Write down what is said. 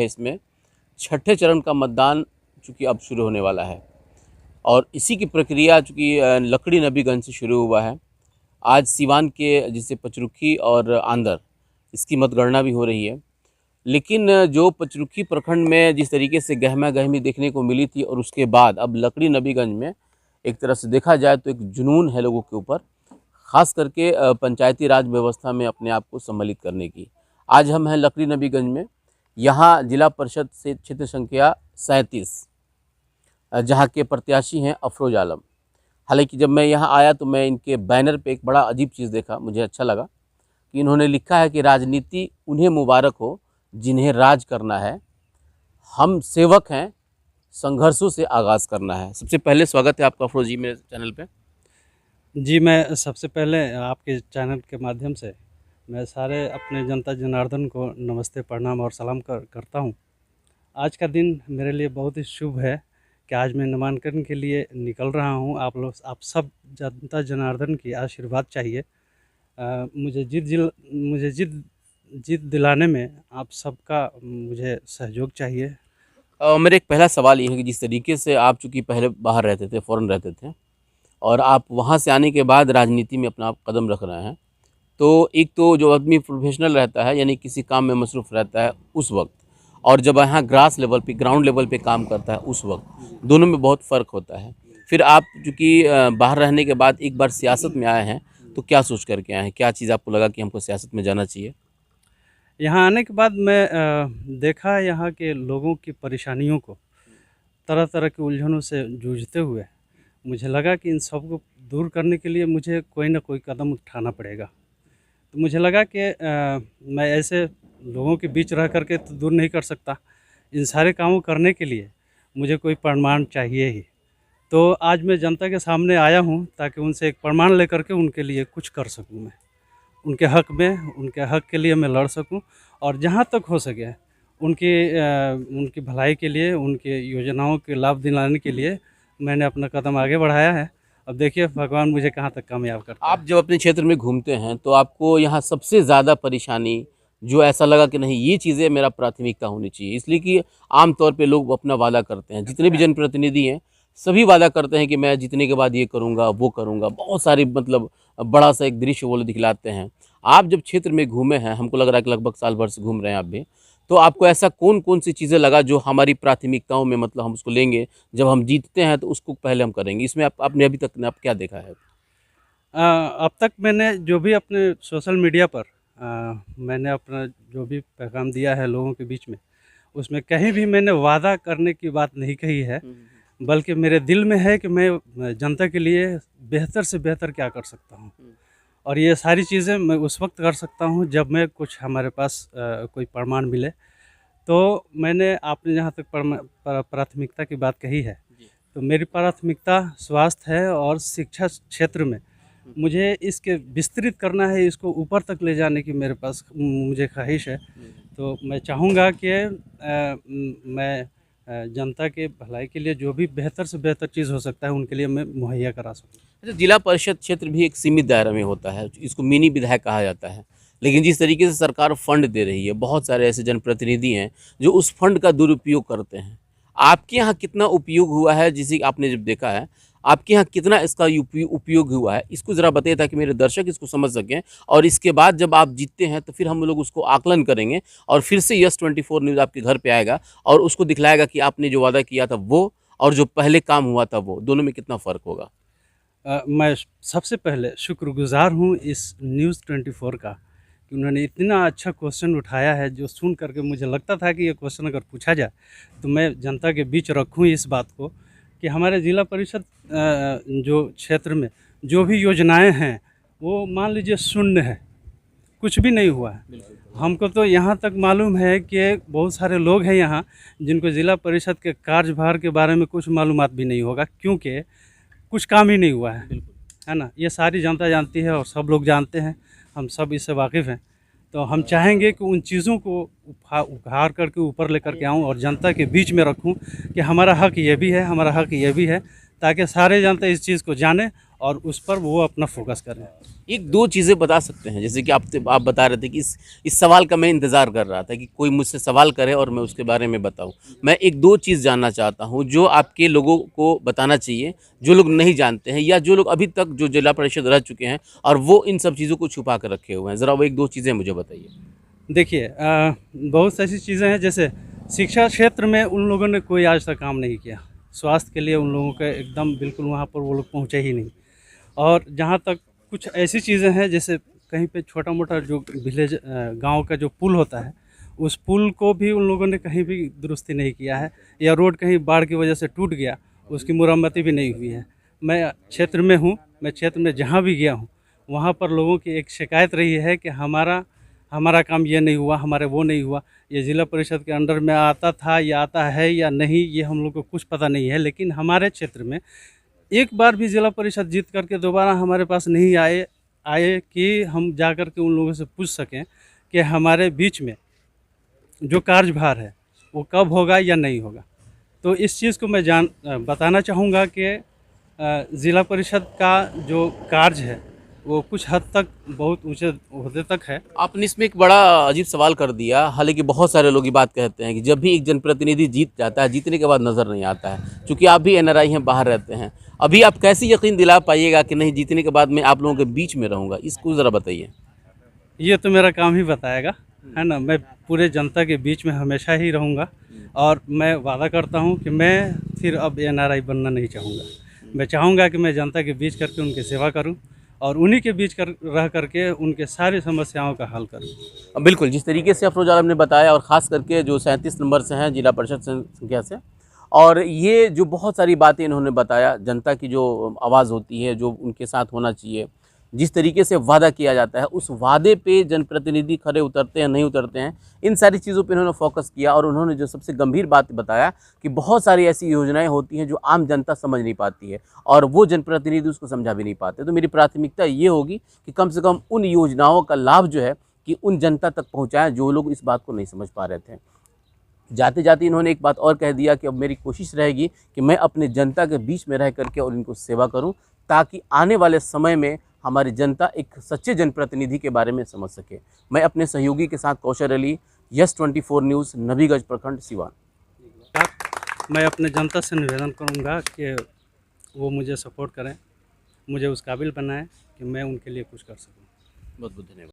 है इसमें छठे चरण का मतदान चूँकि अब शुरू होने वाला है और इसी की प्रक्रिया चूँकि लकड़ी नबीगंज से शुरू हुआ है। आज सिवान के जैसे पचरुखी और आंदर इसकी मतगणना भी हो रही है, लेकिन जो पचरुखी प्रखंड में जिस तरीके से गहमा गहमी देखने को मिली थी और उसके बाद अब लकड़ी नबीगंज में एक तरह से देखा जाए तो एक जुनून है लोगों के ऊपर, ख़ास करके पंचायती राज व्यवस्था में अपने आप को सम्मिलित करने की। आज हम हैं लकड़ी नबीगंज में, यहाँ जिला परिषद से क्षेत्र संख्या 37 जहाँ के प्रत्याशी हैं अफरोज आलम। हालांकि जब मैं यहाँ आया तो मैं इनके बैनर पे एक बड़ा अजीब चीज़ देखा, मुझे अच्छा लगा कि इन्होंने लिखा है कि राजनीति उन्हें मुबारक हो जिन्हें राज करना है, हम सेवक हैं, संघर्षों से आगाज़ करना है। सबसे पहले स्वागत है आपका अफरोज जी मेरे चैनल पे। जी, मैं सबसे पहले आपके चैनल के माध्यम से मैं सारे अपने जनता जनार्दन को नमस्ते, प्रणाम और सलाम करता हूँ। आज का दिन मेरे लिए बहुत ही शुभ है कि आज मैं नामांकन के लिए निकल रहा हूँ। आप सब जनता जनार्दन की आशीर्वाद चाहिए। मुझे जीत दिलाने में आप सबका मुझे सहयोग चाहिए। मेरा एक पहला सवाल ये है कि जिस तरीके से आप चूँकि पहले बाहर रहते थे, फ़ॉरेन रहते थे और आप वहाँ से आने के बाद राजनीति में अपना आप कदम रख रहे हैं, तो एक तो जो आदमी प्रोफेशनल रहता है यानी किसी काम में मसरूफ़ रहता है उस वक्त, और जब यहाँ ग्रास लेवल पे ग्राउंड लेवल पे काम करता है उस वक्त, दोनों में बहुत फ़र्क होता है। फिर आप चूँकि बाहर रहने के बाद एक बार सियासत में आए हैं, तो क्या सोच करके आए हैं? क्या चीज़ आपको लगा कि हमको सियासत में जाना चाहिए? यहाँ आने के बाद मैं देखा यहाँ के लोगों की परेशानियों को, तरह तरह की उलझनों से जूझते हुए मुझे लगा कि इन सब को दूर करने के लिए मुझे कोई ना कोई कदम उठाना पड़ेगा। तो मुझे लगा कि मैं ऐसे लोगों के बीच रह करके तो दूर नहीं कर सकता। इन सारे कामों करने के लिए मुझे कोई प्रमाण चाहिए ही। तो आज मैं जनता के सामने आया हूँ ताकि उनसे एक प्रमाण लेकर के उनके लिए कुछ कर सकूँ मैं। उनके हक़ के लिए मैं लड़ सकूं और जहां तक हो सके उनकी भलाई के लिए, उनके योजनाओं के लाभ दिलाने के लिए मैंने अपना कदम आगे बढ़ाया है। अब देखिए भगवान मुझे कहां तक कामयाब करता है। आप जब अपने क्षेत्र में घूमते हैं तो आपको यहाँ सबसे ज़्यादा परेशानी जो ऐसा लगा कि नहीं ये चीज़ें मेरा प्राथमिकता होनी चाहिए, इसलिए कि आम तौर पे लोग अपना वादा करते हैं, जितने भी जनप्रतिनिधि हैं सभी वादा करते हैं कि मैं जीतने के बाद ये करूँगा वो करूँगा, बहुत सारी मतलब बड़ा सा एक दृश्य वो लोग दिखलाते हैं। आप जब क्षेत्र में घूमे हैं, हमको लग रहा है कि लगभग साल भर से घूम रहे हैं आप भी, तो आपको ऐसा कौन कौन सी चीज़ें लगा जो हमारी प्राथमिकताओं में मतलब हम उसको लेंगे, जब हम जीतते हैं तो उसको पहले हम करेंगे, इसमें आपने अभी तक आप क्या देखा है? अब तक मैंने जो भी अपने सोशल मीडिया पर मैंने अपना जो भी पैगाम दिया है लोगों के बीच में, उसमें कहीं भी मैंने वादा करने की बात नहीं कही है, बल्कि मेरे दिल में है कि मैं जनता के लिए बेहतर से बेहतर क्या कर सकता हूँ। और ये सारी चीज़ें मैं उस वक्त कर सकता हूँ जब मैं कुछ हमारे पास कोई प्रमाण मिले। तो मैंने आपने जहाँ तक प्राथमिकता की बात कही है, तो मेरी प्राथमिकता स्वास्थ्य है और शिक्षा क्षेत्र में मुझे इसके विस्तृत करना है, इसको ऊपर तक ले जाने की मेरे पास मुझे ख्वाहिश है। तो मैं चाहूँगा कि मैं जनता के भलाई के लिए जो भी बेहतर से बेहतर चीज़ हो सकता है उनके लिए मैं मुहैया करा सकूँ। अच्छा, जिला परिषद क्षेत्र भी एक सीमित दायरे में होता है, इसको मिनी विधायक कहा जाता है, लेकिन जिस तरीके से सरकार फंड दे रही है, बहुत सारे ऐसे जनप्रतिनिधि हैं जो उस फंड का दुरुपयोग करते हैं। आपके यहाँ कितना उपयोग हुआ है, जिसे आपने जब देखा है, आपके यहाँ कितना इसका उपयोग हुआ है, इसको ज़रा बताइए ताकि मेरे दर्शक इसको समझ सकें, और इसके बाद जब आप जीतते हैं तो फिर हम लोग उसको आकलन करेंगे और फिर से यस 24 न्यूज़ आपके घर पे आएगा और उसको दिखलाएगा कि आपने जो वादा किया था वो और जो पहले काम हुआ था वो, दोनों में कितना फ़र्क होगा। मैं सबसे पहले शुक्रगुज़ार हूँ इस न्यूज़ 24 का कि उन्होंने इतना अच्छा क्वेश्चन उठाया है, जो सुन करके मुझे लगता था कि ये क्वेश्चन अगर पूछा जाए तो मैं जनता के बीच रखूँ इस बात को कि हमारे ज़िला परिषद जो क्षेत्र में जो भी योजनाएं हैं वो मान लीजिए शून्य है, कुछ भी नहीं हुआ है। हमको तो यहाँ तक मालूम है कि बहुत सारे लोग हैं यहाँ जिनको ज़िला परिषद के कार्यभार के बारे में कुछ मालूमात भी नहीं होगा, क्योंकि कुछ काम ही नहीं हुआ है ना। ये सारी जनता जानती है और सब लोग जानते हैं, हम सब इससे वाकिफ़ हैं। तो हम चाहेंगे कि उन चीज़ों को उखाड़ करके ऊपर लेकर के आऊँ और जनता के बीच में रखूँ कि हमारा हक़ ये भी है, हमारा हक़ ये भी है, ताकि सारे जनता इस चीज़ को जाने और उस पर वो अपना फोकस करें। एक दो चीज़ें बता सकते हैं, जैसे कि आप बता रहे थे कि इस सवाल का मैं इंतज़ार कर रहा था कि कोई मुझसे सवाल करे और मैं उसके बारे में बताऊं। मैं एक दो चीज़ जानना चाहता हूं जो आपके लोगों को बताना चाहिए, जो लोग नहीं जानते हैं या जो लोग अभी तक जो जिला परिषद रह चुके हैं और वो इन सब चीज़ों को छुपा कर रखे हुए हैं। ज़रा वो एक दो चीज़ें मुझे बताइए। देखिए बहुत सी ऐसी चीज़ें हैं, जैसे शिक्षा क्षेत्र में उन लोगों ने कोई आज तक काम नहीं किया। स्वास्थ्य के लिए उन लोगों का एकदम बिल्कुल वहाँ पर वो लोग पहुँचे ही नहीं। और जहाँ तक कुछ ऐसी चीज़ें हैं, जैसे कहीं पे छोटा मोटा जो विलेज गांव का जो पुल होता है, उस पुल को भी उन लोगों ने कहीं भी दुरुस्ती नहीं किया है, या रोड कहीं बाढ़ की वजह से टूट गया, उसकी मुरम्मती भी नहीं हुई है। मैं क्षेत्र में हूँ, मैं क्षेत्र में जहाँ भी गया हूँ वहाँ पर लोगों की एक शिकायत रही है कि हमारा काम ये नहीं हुआ, हमारे वो नहीं हुआ। ये ज़िला परिषद के अंडर में आता था या आता है या नहीं, ये हम लोग को कुछ पता नहीं है। लेकिन हमारे क्षेत्र में एक बार भी ज़िला परिषद जीत करके दोबारा हमारे पास नहीं आए कि हम जा कर के उन लोगों से पूछ सकें कि हमारे बीच में जो कार्यभार है वो कब होगा या नहीं होगा। तो इस चीज़ को मैं बताना चाहूँगा कि ज़िला परिषद का जो कार्य है वो कुछ हद तक बहुत ऊंचे ओहदे तक है। आपने इसमें एक बड़ा अजीब सवाल कर दिया। हालांकि बहुत सारे लोग ये बात कहते हैं कि जब भी एक जनप्रतिनिधि जीत जाता है, जीतने के बाद नज़र नहीं आता है। चूँकि आप भी एनआरआई हैं, बाहर रहते हैं, अभी आप कैसे यकीन दिला पाइएगा कि नहीं जीतने के बाद मैं आप लोगों के बीच में रहूँगा? इसको ज़रा बताइए। ये तो मेरा काम ही बताएगा, है ना। मैं पूरे जनता के बीच में हमेशा ही रहूँगा और मैं वादा करता हूँ कि मैं फिर अब एनआरआई बनना नहीं चाहूँगा। मैं चाहूँगा कि मैं जनता के बीच करके उनकी सेवा करूँ और उन्हीं के बीच रह करके उनके सारी समस्याओं का हल करूँ। बिल्कुल, जिस तरीके से अफरोज़ आलम ने बताया और ख़ास करके जो 37 नंबर से हैं जिला परिषद संख्या से, और ये जो बहुत सारी बातें इन्होंने बताया, जनता की जो आवाज़ होती है, जो उनके साथ होना चाहिए, जिस तरीके से वादा किया जाता है, उस वादे पे जनप्रतिनिधि खरे उतरते हैं, नहीं उतरते हैं, इन सारी चीज़ों पे इन्होंने फोकस किया। और उन्होंने जो सबसे गंभीर बात बताया कि बहुत सारी ऐसी योजनाएं होती हैं जो आम जनता समझ नहीं पाती है और वो जनप्रतिनिधि उसको समझा भी नहीं पाते। तो मेरी प्राथमिकता ये होगी कि कम से कम उन योजनाओं का लाभ जो है कि उन जनता तक पहुँचाएँ जो लोग इस बात को नहीं समझ पा रहे थे। जाते जाते इन्होंने एक बात और कह दिया कि अब मेरी कोशिश रहेगी कि मैं अपने जनता के बीच में रह करके और इनको सेवा करूं, ताकि आने वाले समय में हमारी जनता एक सच्चे जनप्रतिनिधि के बारे में समझ सके। मैं अपने सहयोगी के साथ कौशल अली, यस24 न्यूज़, नबीगंज प्रखंड, सिवान। मैं अपने जनता से निवेदन करूंगा कि वो मुझे सपोर्ट करें, मुझे उस काबिल बनाएं कि मैं उनके लिए कुछ कर सकूं। बहुत बहुत धन्यवाद।